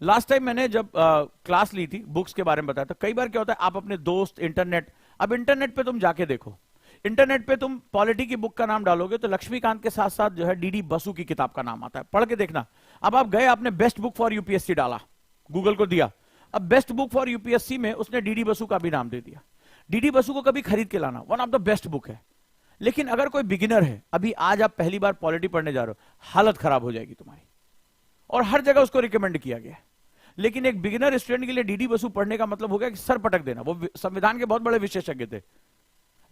लास्ट टाइम मैंने जब क्लास ली थी, बुक्स के बारे में बताया था, कई बार क्या होता है, आप अपने दोस्त, इंटरनेट, अब इंटरनेट पे तुम जाके देखो, इंटरनेट पे तुम पॉलिटी की बुक का नाम डालोगे तो लक्ष्मीकांत के साथ साथ जो है डीडी बसु की किताब का नाम आता है, पढ़ के देखना। अब आप गए, आपने बेस्ट बुक फॉर यूपीएससी डाला, गूगल को दिया, अब बेस्ट बुक फॉर यूपीएससी में उसने डीडी बसु का भी नाम दे दिया। डीडी बसु को कभी खरीद के लाना, one of the best book है। लेकिन अगर कोई बिगिनर है, अभी आज आप पहली बार पॉलिटी पढ़ने जा रहे हो, हालत खराब हो जाएगी तुम्हारी, और हर जगह उसको रिकमेंड किया गया है। लेकिन एक बिगिनर स्टूडेंट के लिए डीडी बसु पढ़ने का मतलब हो गया कि सर पटक देना। वो संविधान के बहुत बड़े विशेषज्ञ थे,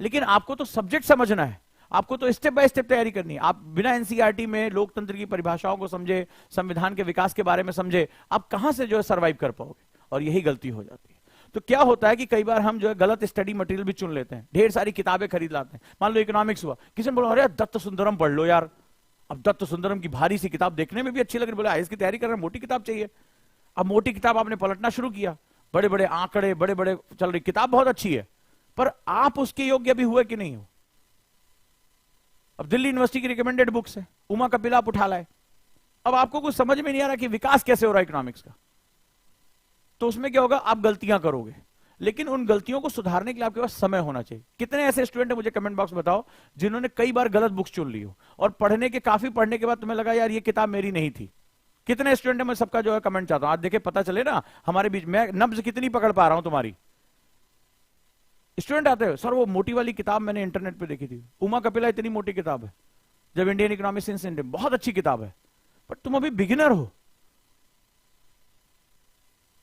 लेकिन आपको तो सब्जेक्ट समझना है, आपको तो स्टेप बाय स्टेप तैयारी करनी है। आप बिना एनसीईआरटी में लोकतंत्र की परिभाषाओं को समझे, संविधान के विकास के बारे में समझे, आप कहां से जो है सर्वाइव कर पाओगे, और यही गलती हो जाती है। तो क्या होता है कि कई बार हम जो है गलत स्टडी मटेरियल भी चुन लेते हैं, ढेर सारी किताबें खरीद लाते हैं। मान लो इकोनॉमिक्स हुआ, किसी ने बोला अरे दत्त सुंदरम पढ़ लो यार, अब दत्त सुंदरम की भारी सी किताब देखने में भी अच्छी लग रही, बोला आईएएस की तैयारी कर रहे हैं, मोटी किताब चाहिए। अब मोटी किताब आपने पलटना शुरू किया, बड़े बड़े आंकड़े, बड़े बड़े चल रही किताब, बहुत अच्छी है, पर आप उसके योग्य भी हुए कि नहीं हो। अब दिल्ली यूनिवर्सिटी की रिकमेंडेड बुक्स है, उमा कपिला आप उठा लाए, अब आपको कुछ समझ में नहीं आ रहा कि विकास कैसे हो रहा है इकोनॉमिक्स का, तो उसमें क्या होगा, आप गलतियां करोगे। लेकिन उन गलतियों को सुधारने के लिए आपके पास समय होना चाहिए। कितने ऐसे स्टूडेंट है, मुझे कमेंट बॉक्स में बताओ, जिन्होंने कई बार गलत बुक्स चुन ली हो, और पढ़ने के काफी पढ़ने के बाद तुम्हें लगा यार ये किताब मेरी नहीं थी। कितने स्टूडेंट है, मैं सबका जो है कमेंट चाहता हूं, आज देखे पता चले ना हमारे बीच में नब्ज कितनी पकड़ पा रहा हूं तुम्हारी। स्टूडेंट आते हैं, सर वो मोटी वाली किताब मैंने इंटरनेट पे देखी थी, उमा कपिला इतनी मोटी किताब है, जब इंडियन इकोनॉमिक्स इन इंडिया, बहुत अच्छी किताब है, पर तुम अभी बिगिनर हो,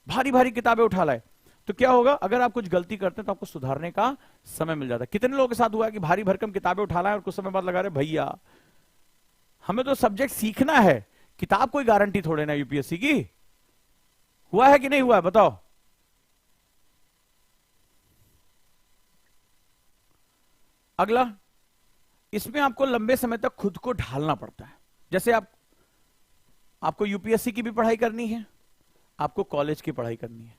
भारी भारी किताबें उठा लाए, तो क्या होगा, अगर आप कुछ गलती करते हैं तो आपको सुधारने का समय मिल जाता है। कितने लोगों के साथ हुआ है कि भारी भरकम किताबें उठा लाए और कुछ समय बाद लगा रहे भैया हमें तो सब्जेक्ट सीखना है, किताब कोई गारंटी थोड़े ना यूपीएससी की। हुआ है कि नहीं हुआ है, बताओ। अगला, इसमें आपको लंबे समय तक खुद को ढालना पड़ता है। जैसे आपको यूपीएससी की भी पढ़ाई करनी है, आपको कॉलेज की पढ़ाई करनी है,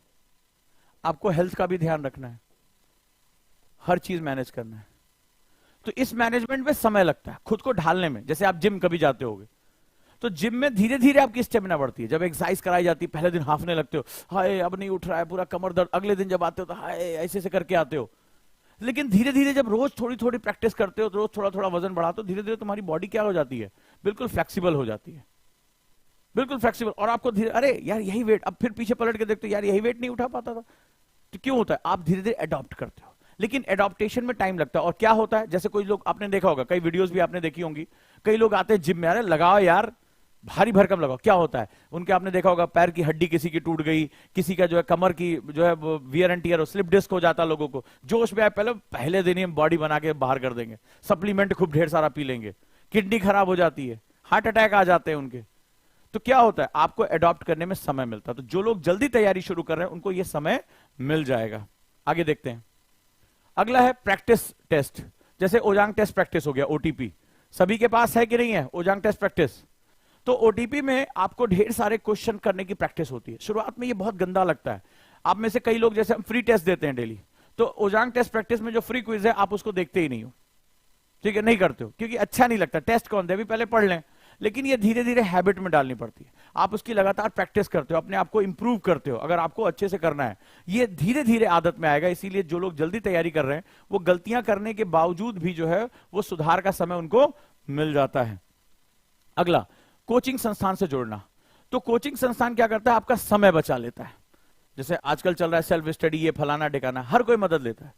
आपको हेल्थ का भी ध्यान रखना है, हर चीज मैनेज करना है। तो इस मैनेजमेंट में समय लगता है, खुद को ढालने में। जैसे आप जिम कभी जाते होगे, तो जिम में धीरे धीरे आपकी स्टेमिना बढ़ती है। जब एक्सरसाइज कराई जाती है, पहले दिन हाफने लगते हो, हाय अब नहीं उठ रहा है, पूरा कमर दर्द, अगले दिन जब आते हो तो हाय ऐसे ऐसे करके आते हो। लेकिन धीरे धीरे जब रोज थोड़ी थोड़ी प्रैक्टिस करते हो, तो रोज थोड़ा थोड़ा वजन बढ़ाते हो, धीरे धीरे तुम्हारी बॉडी क्या हो जाती है, बिल्कुल फ्लेक्सिबल हो जाती है, बिल्कुल फ्लेक्सिबल। और आपको धीरे, अरे यार यही वेट, अब फिर पीछे पलट के देखते हो यार यही वेट नहीं उठा पाता था। तो क्यों होता है, आप धीरे धीरे अडॉप्ट करते हो, लेकिन एडॉप्टेशन में टाइम लगता है। और क्या होता है, जैसे कोई लोग, आपने देखा होगा, कई वीडियोस भी आपने देखी होंगी, कई लोग आते हैं जिम में, अरे लगाओ यार भारी भरकम लगाओ, क्या होता है उनके, आपने देखा होगा पैर की हड्डी किसी की टूट गई, किसी का जो है कमर की जो है wear and tear, slip disc हो जाता है लोगों को। जोश में आए, पहले दिन ही हम बॉडी बना के बाहर कर देंगे, सप्लीमेंट खूब ढेर सारा पी लेंगे, किडनी खराब हो जाती है, हार्ट अटैक आ जाते हैं उनके। तो क्या होता है, आपको अडॉप्ट करने में समय मिलता है। तो जो लोग जल्दी तैयारी शुरू कर रहे हैं उनको यह समय मिल जाएगा। आगे देखते हैं, अगला है प्रैक्टिस टेस्ट। जैसे ओजांग टेस्ट प्रैक्टिस हो गया, ओटीपी सभी के पास है कि नहीं है ओजांग टेस्ट प्रैक्टिस। तो ओटीपी में आपको ढेर सारे क्वेश्चन करने की प्रैक्टिस होती है। शुरुआत में ये बहुत गंदा लगता है, आप में से कई लोग, जैसे हम फ्री टेस्ट देते हैं डेली, तो ओजांग टेस्ट प्रैक्टिस में जो फ्री क्विज है आप उसको देखते ही नहीं हो, ठीक है, नहीं करते हो, क्योंकि अच्छा नहीं लगता। टेस्ट कौन दे, भी पहले पढ़ लें। लेकिन ये धीरे धीरे हैबिट में डालनी पड़ती है, आप उसकी लगातार प्रैक्टिस करते हो, अपने आप को इंप्रूव करते हो। अगर आपको अच्छे से करना है, ये धीरे धीरे आदत में आएगा। इसीलिए जो लोग जल्दी तैयारी कर रहे हैं, वो गलतियां करने के बावजूद भी जो है वो सुधार का समय उनको मिल जाता है। अगला, कोचिंग संस्थान से जोड़ना। तो कोचिंग संस्थान क्या करता है, आपका समय बचा लेता है। जैसे आजकल चल रहा है सेल्फ स्टडी, ये फलाना ढिकाना, हर कोई मदद लेता है।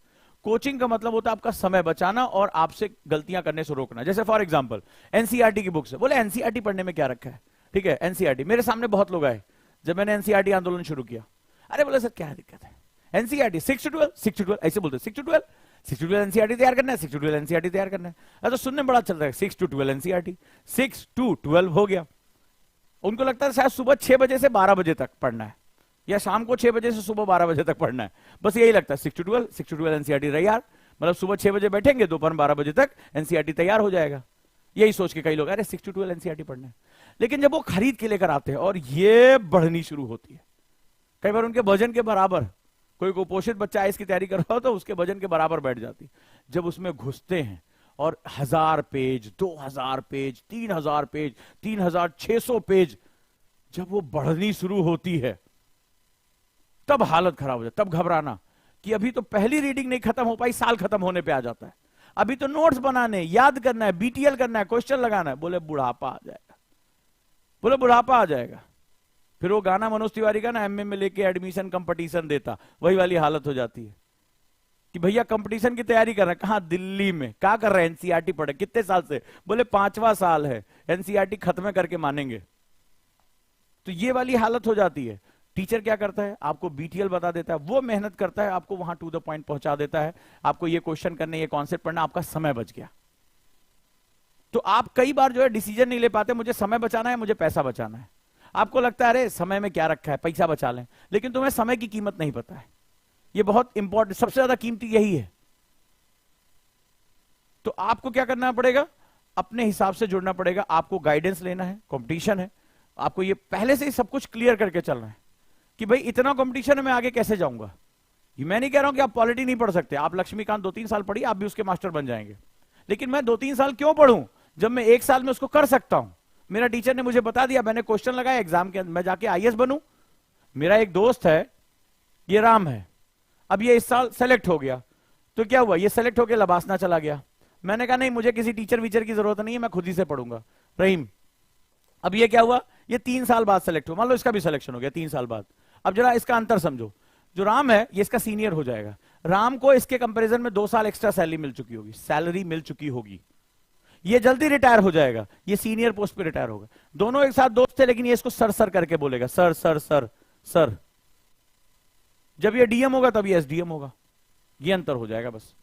कोचिंग का मतलब होता है आपका समय बचाना और आपसे गलतियां करने से रोकना। जैसे फॉर एग्जांपल एनसीईआरटी की बुक्स है, बोले एनसीईआरटी पढ़ने में क्या रखा है, ठीक है एनसीईआरटी। मेरे सामने बहुत लोग आए जब मैंने एनसीईआरटी आंदोलन शुरू किया, अरे बोले सर क्या दिक्कत है, एनसीईआरटी 6 to 12, 6 to 12 ऐसे बोलते, 6 to 12, 6 to 12 एनसीईआरटी तैयार करना है, 6 to 12 एनसीईआरटी तैयार करना है। तो सुनने में बड़ा चल रहा है 6 to 12 एनसीईआरटी, 6 to 12 हो गया। उनको लगता है शायद सुबह 6 बजे से 12 बजे तक पढ़ना है, या शाम को 6 बजे से सुबह 12 बजे तक पढ़ना है, बस यही लगता है 6 to 12, 6 to 12 एनसीईआरटी तैयार। मतलब सुबह 6 बजे बैठेंगे, दोपहर 12 बजे तक एनसीईआरटी तैयार हो जाएगा। यही सोच के कई लोग अरे 6 to 12 एनसीईआरटी पढ़ना है। लेकिन जब वो खरीद के लेकर आते हैं और ये बढ़नी शुरू होती है, कई बार उनके वजन के बराबर, कोई कुपोषित बच्चा इसकी तैयारी कर रहा हो तो उसके वजन के बराबर बैठ जाती। जब उसमें घुसते हैं और 1000 पेज, 2000 पेज, 3000 पेज, 3600 पेज जब वो बढ़नी शुरू होती है, तब हालत खराब हो जाती, तब घबराना कि अभी तो पहली रीडिंग नहीं खत्म हो पाई, साल खत्म होने पे आ जाता है, अभी तो नोट्स बनाने, याद करना है, बीटीएल करना है, क्वेश्चन लगाना है। बोले बुढ़ापा आ जाएगा, बोले बुढ़ापा आ जाएगा। फिर वो गाना मनोज तिवारी का ना, एमए में लेके एडमिशन कंपटीशन देता, वही वाली हालत हो जाती है कि भैया कंपटीशन की तैयारी कर रहे हैं, कहां, दिल्ली में। क्या कर रहे हैं, एनसीईआरटी पढ़े, कितने साल से, बोले 5वां साल है, एनसीईआरटी खत्म करके मानेंगे। तो ये वाली हालत हो जाती है। टीचर क्या करता है, आपको बीटीएल बता देता है, वो मेहनत करता है, आपको वहां टू द पॉइंट पहुंचा देता है, आपको ये क्वेश्चन करने, ये कॉन्सेप्ट पढ़ना, आपका समय बच गया। तो आप कई बार जो है डिसीजन नहीं ले पाते, मुझे समय बचाना है, मुझे पैसा बचाना है। आपको लगता है अरे समय में क्या रखा है, पैसा बचा लें, लेकिन तुम्हें समय की कीमत नहीं पता है। ये बहुत इंपॉर्टेंट, सबसे ज्यादा कीमती यही है। तो आपको क्या करना पड़ेगा, अपने हिसाब से जुड़ना पड़ेगा, आपको गाइडेंस लेना है, कंपटीशन है, आपको ये पहले से ही सब कुछ क्लियर करके चलना है कि भाई इतना कंपटीशन है, मैं आगे कैसे जाऊंगा। ये मैं नहीं कह रहा हूं कि आप पॉलिटी नहीं पढ़ सकते, आप लक्ष्मीकांत 2-3 साल पढ़िए, आप भी उसके मास्टर बन जाएंगे। लेकिन मैं 2-3 साल क्यों पढ़ूं जब मैं 1 साल में उसको कर सकता हूं। मेरा टीचर ने मुझे बता दिया, मैंने क्वेश्चन लगाया एग्जाम के अंदर, मैं जाके आईएएस बनूं। मेरा एक दोस्त है, ये राम है, अब ये इस साल सेलेक्ट हो गया, तो क्या हुआ, ये सेलेक्ट होकर लबासना चला गया। मैंने कहा नहीं, मुझे किसी टीचर वीचर की जरूरत नहीं है, मैं खुद ही से पढ़ूंगा। रहीम, अब ये क्या हुआ, ये 3 साल बाद सेलेक्ट हुआ, मान लो इसका भी सिलेक्शन हो गया 3 साल बाद। अब जरा इसका अंतर समझो, जो राम है ये इसका सीनियर हो जाएगा, राम को इसके कंपैरिजन में 2 साल एक्स्ट्रा सैलरी मिल चुकी होगी, सैलरी मिल चुकी होगी, ये जल्दी रिटायर हो जाएगा, ये सीनियर पोस्ट पे रिटायर होगा। दोनों एक साथ दोस्त थे, लेकिन ये इसको सर सर करके बोलेगा, सर सर सर सर। जब ये डीएम होगा तब ये एसडीएम होगा, ये अंतर हो जाएगा बस।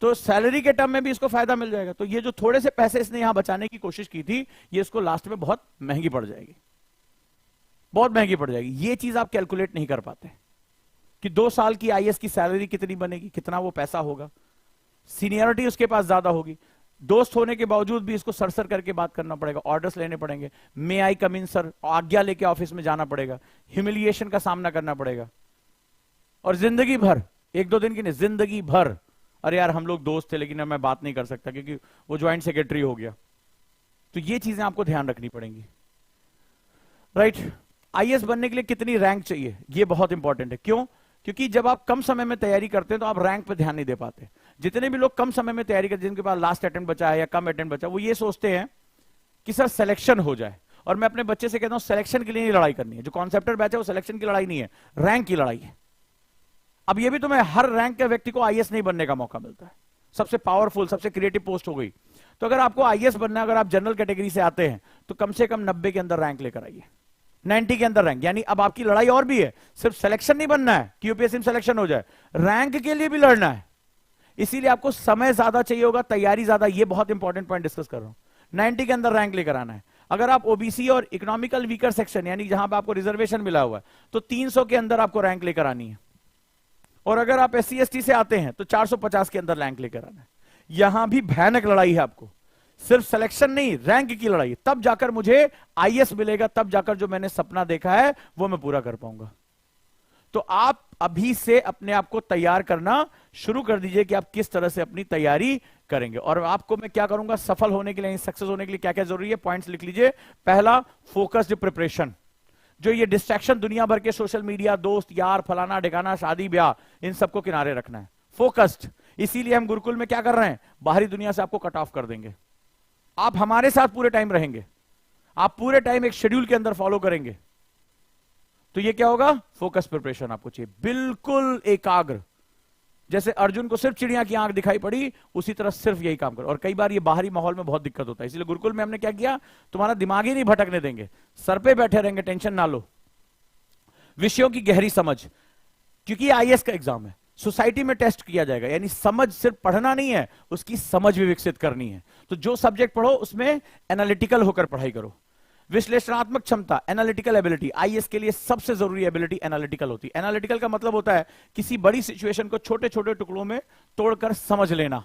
तो सैलरी के टर्म में भी इसको फायदा मिल जाएगा। तो ये जो थोड़े से पैसे इसने यहां बचाने की कोशिश की थी, ये इसको लास्ट में बहुत महंगी पड़ जाएगी, बहुत महंगी पड़ जाएगी। ये चीज आप कैलकुलेट नहीं कर पाते कि 2 साल की आईएएस की सैलरी कितनी बनेगी, कितना वो पैसा होगा, सीनियरिटी उसके पास ज्यादा होगी। दोस्त होने के बावजूद भी इसको सरसर करके बात करना पड़ेगा, ऑर्डर्स लेने पड़ेंगे, मे आई कम इन सर, आज्ञा लेके ऑफिस में जाना पड़ेगा, ह्यूमिलिएशन का सामना करना पड़ेगा। और जिंदगी भर, 1-2 दिन की नहीं, जिंदगी भर, अरे यार हम लोग दोस्त थे लेकिन अब मैं बात नहीं कर सकता क्योंकि वो ज्वाइंट सेक्रेटरी हो गया। तो ये चीजें आपको ध्यान रखनी पड़ेंगी, राइट। आईएएस बनने के लिए कितनी रैंक चाहिए, ये बहुत इंपॉर्टेंट है। क्यों? क्योंकि जब आप कम समय में तैयारी करते हैं तो आप रैंक पे ध्यान नहीं दे पाते। जितने भी लोग कम समय में तैयारी करते हैं, जिनके पास लास्ट अटेम्प्ट बचा है या कम अटेम्प्ट बचा, वो ये सोचते हैं कि सर सिलेक्शन हो जाए। और मैं अपने बच्चे से कहता हूं सिलेक्शन के लिए नहीं लड़ाई करनी है, जो कॉन्सेप्टर बैच है वो सिलेक्शन की लड़ाई नहीं है, रैंक की लड़ाई है। अब ये भी तुम्हें हर रैंक के व्यक्ति को आईएएस नहीं बनने का मौका मिलता है। सबसे पावरफुल, सबसे क्रिएटिव पोस्ट हो गई। तो अगर आपको आईएएस बनना है, अगर आप जनरल कैटेगरी से आते हैं तो कम से कम 90 के अंदर रैंक लेकर आइए, 90 के अंदर रैंक। यानी अब आपकी लड़ाई और भी है, सिर्फ सिलेक्शन नहीं बनना है कि यूपीएससी में सिलेक्शन हो जाए, रैंक के लिए भी लड़ना है। इसीलिए आपको समय ज्यादा चाहिए होगा, तैयारी ज्यादा। ये बहुत इंपॉर्टेंट पॉइंट डिस्कस कर रहा हूं, 90 के अंदर रैंक लेकर आना है। अगर आप ओबीसी और इकोनॉमिकल वीकर सेक्शन, यानी जहां पर आपको रिजर्वेशन मिला हुआ है, तो 300 के अंदर आपको रैंक लेकर आनी है। और अगर आप एससी एसटी से आते हैं तो 450 के अंदर रैंक लेकर आना है। यहां भी भयानक लड़ाई है आपको, सिर्फ सिलेक्शन नहीं, रैंक की लड़ाई। तब जाकर मुझे आईएएस मिलेगा, तब जाकर जो मैंने सपना देखा है वो मैं पूरा कर पाऊंगा। तो आप अभी से अपने आप को तैयार करना शुरू कर दीजिए कि आप किस तरह से अपनी तैयारी करेंगे। और आपको मैं क्या करूंगा, सफल होने के लिए, सक्सेस होने के लिए क्या क्या जरूरी है, पॉइंट्स लिख लीजिए। पहला, फोकस्ड प्रिपरेशन। जो ये डिस्ट्रैक्शन दुनिया भर के, सोशल मीडिया, दोस्त यार, फलाना ढिकाना, शादी ब्याह, इन सबको किनारे रखना है, फोकस्ड। इसीलिए हम गुरुकुल में क्या कर रहे हैं, बाहरी दुनिया से आपको कट ऑफ कर देंगे। आप हमारे साथ पूरे टाइम रहेंगे, आप पूरे टाइम एक शेड्यूल के अंदर फॉलो करेंगे। तो ये क्या होगा? फोकस प्रिपरेशन आपको चाहिए, बिल्कुल एकाग्र। जैसे अर्जुन को सिर्फ चिड़िया की आंख दिखाई पड़ी, उसी तरह सिर्फ यही काम करो। और कई बार ये बाहरी माहौल में बहुत दिक्कत होता है, इसलिए गुरुकुल में हमने क्या किया, तुम्हारा दिमाग ही नहीं भटकने देंगे, सर पे बैठे रहेंगे, टेंशन ना लो। विषयों की गहरी समझ, क्योंकि आईएएस का एग्जाम है, सोसाइटी में टेस्ट किया जाएगा, यानी समझ सिर्फ पढ़ना नहीं है, उसकी समझ भी विकसित करनी है। तो जो सब्जेक्ट पढ़ो उसमें एनालिटिकल होकर पढ़ाई करो। विश्लेषणात्मक क्षमता, एनालिटिकल एबिलिटी, आईएएस के लिए सबसे जरूरी एबिलिटी एनालिटिकल होती है। एनालिटिकल का मतलब होता है किसी बड़ी सिचुएशन को छोटे छोटे टुकड़ों में तोड़कर समझ लेना,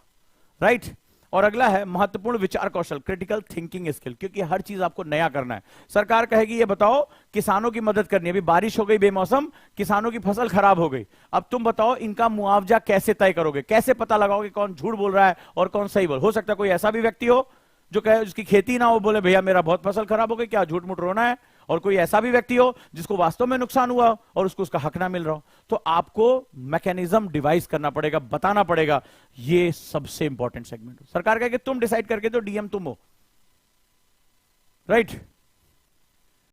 राइट। और अगला है महत्वपूर्ण विचार कौशल, क्रिटिकल थिंकिंग स्किल, क्योंकि हर चीज आपको नया करना है। सरकार कहेगी ये बताओ, किसानों की मदद करनी है, अभी बारिश हो गई बेमौसम, किसानों की फसल खराब हो गई, अब तुम बताओ इनका मुआवजा कैसे तय करोगे, कैसे पता लगाओगे कौन झूठ बोल रहा है और कौन सही बोल। हो सकता है कोई ऐसा भी व्यक्ति हो जो कहे, उसकी खेती ना हो, बोले भैया मेरा बहुत फसल खराब हो गई, क्या झूठ मूठ रोना है। और कोई ऐसा भी व्यक्ति हो जिसको वास्तव में नुकसान हुआ और उसको उसका हक ना मिल रहा हो। तो आपको मैकेनिज्म डिवाइस करना पड़ेगा, बताना पड़ेगा। ये सबसे इंपॉर्टेंट सेगमेंट। सरकार कहे कि तुम डिसाइड करके दो, डीएम तुम हो, राइट।